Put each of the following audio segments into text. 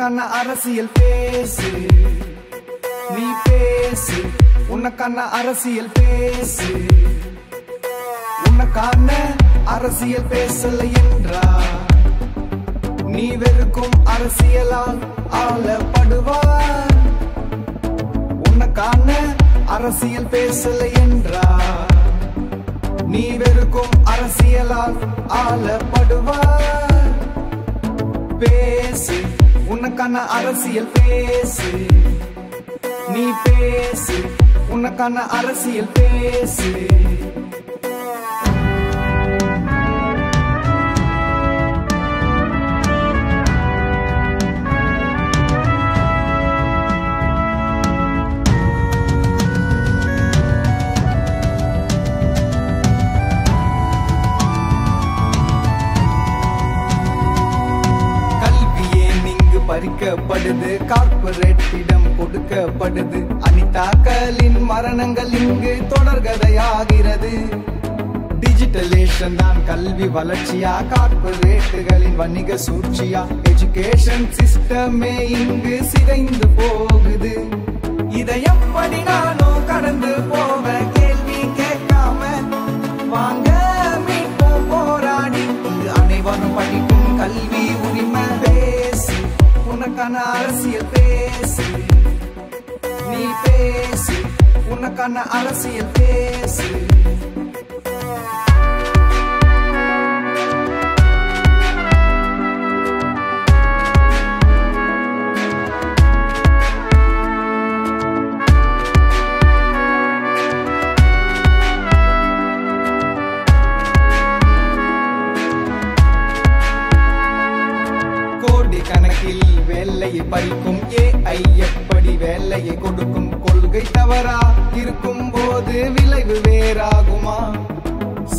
உனக்கான அரசியல் பேசு, நீ பேசு. உனக்கான அரசியல் பேசு, உனக்கான அரசியல் பேசல என்றா நீ வெறுக்கும் அரசியலால் ஆளப்படுவார். உனக்கான அரசியல் பேசல என்றா நீ வெறுக்கும் அரசியலால் ஆளப்படுவார். பேசு, உனக்கான அரசியல் பேசு, நீ பேசு. உனக்கான அரசியல் பேசு. பறிக்கப்படுது, கார்ப்பரேட்டிடம் கொடுக்கப்படுது. அனிதாக்களின் மரணங்கள் இங்கு தொடர்கதையாகிறது. டிஜிட்டலேஷன் தான் கல்வி வளர்ச்சியா, கார்ப்பரேட்டுகளின் வணிக சூழ்ச்சியா? எஜுகேஷன் சிஸ்டமே இங்கு சிதைந்து போகுது. இதை எப்படி நானோ கடந்து போவ? கேள்வி கேட்காம வாங்க மீட்போம் போராடி. இங்கு அனைவரும் படிக்கும் கல்வி உரிமை. பேசு, உனக்கான அரசியல் பேசு, நீ பேசு. உனக்கான அரசியல் பேசு. கணக்கில் வேலையை பறிக்கும் AI எப்படி வேலையை கொடுக்கும்? கொள்கை தவறா இருக்கும் போது விளைவு வேறாகுமா?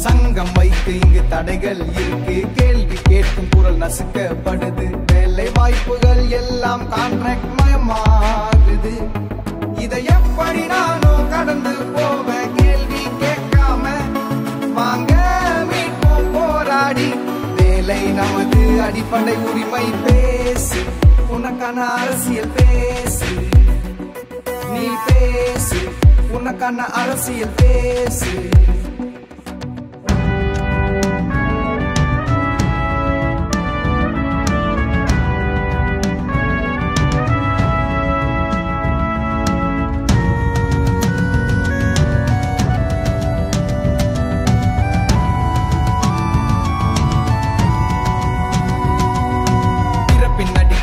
சங்கம் வைத்து இங்கு தடைகள் இருக்கு, கேள்வி கேட்கும் குரல் நசுக்கப்படுது. வேலை வாய்ப்புகள் எல்லாம் கான்ட்ராக்ட் மயமாகுது. இதை எப்படி நானும் கடந்து போவ? கேள்வி கேட்காம வாங்க மீட்போம் போராடி. வேலை நமது அடிப்படை உரிமை. பேசு, உனக்கான அரசியல் பேசு, நீ பேசு. உனக்கான அரசியல் பேசு.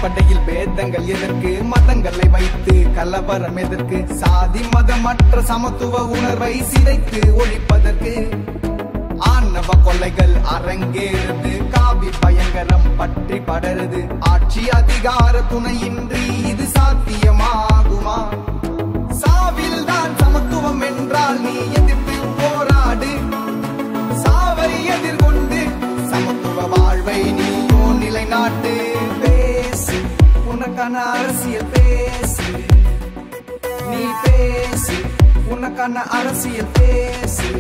பட்டையில் பேதங்கள் எதற்கு? மதங்களை வைத்து கலவரம் எதற்கு? சாதி மதமற்ற சமத்துவ உணர்வை சிதைத்து ஒழிப்பதற்கு ஆணவ கொலைகள் அரங்கேறுது. காவி பயங்கரம் பற்றி படருது. ஆட்சி அதிகார துணையின்றி இது சாத்தியமாகுமா? சாவில் தான் சமத்துவம் என்றால் நீ எதிர்த்து போராடு. சாவை எதிர்கொண்டு சமத்துவ வாழ்வை நீயோ நிலைநாட்டு. உனக்கான அரசியல் பேசு, நீ பேசு. உனக்கான அரசியல் பேசு.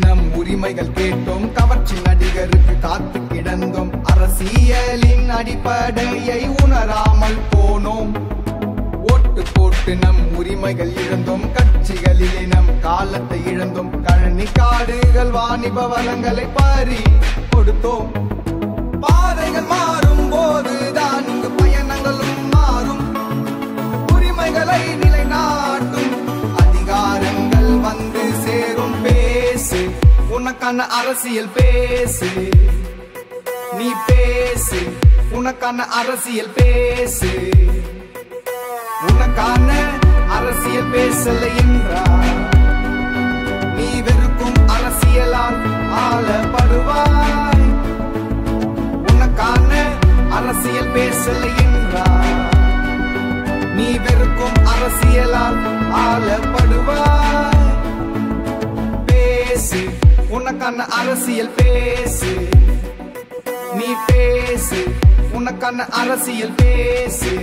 நம் உரிமைகள் கேட்டோம், கவர்ச்சி நடிகருக்கு காத்து கிடந்தோம். அரசியலின் அடிப்படையை உணராமல் போனோம். ஓட்டு போட்டு நம் உரிமைகள் இழந்தோம். கட்சிகளிலே நம் காலத்தை இழந்தோம். கழனி காடுகள் வாணிப வளங்களை பறி கொடுத்தோம். பாதைகள் மாறும் போதுதான் இங்கு பயணங்களும் மாறும். உரிமைகளை நிலைநாட்டும் அதிகாரங்கள் வந்து சேரும். பேசு, உனக்கான அரசியல் பேசு, நீ பேசு. உனக்கான அரசியல் பேசு. உனக்கான அரசியல் பேசல என்றா நீ வெறுக்கும் அரசியலால் ஆளப்படுவாய். உனக்கான அரசியல் பேசல என்றா நீ வெறுக்கும் அரசியலால் ஆளப்படுவாய். பேசு, உனக்கான உனக்கான அரசியல் பேசு, நீ பேசு, உனக்கான அரசியல் பேசு.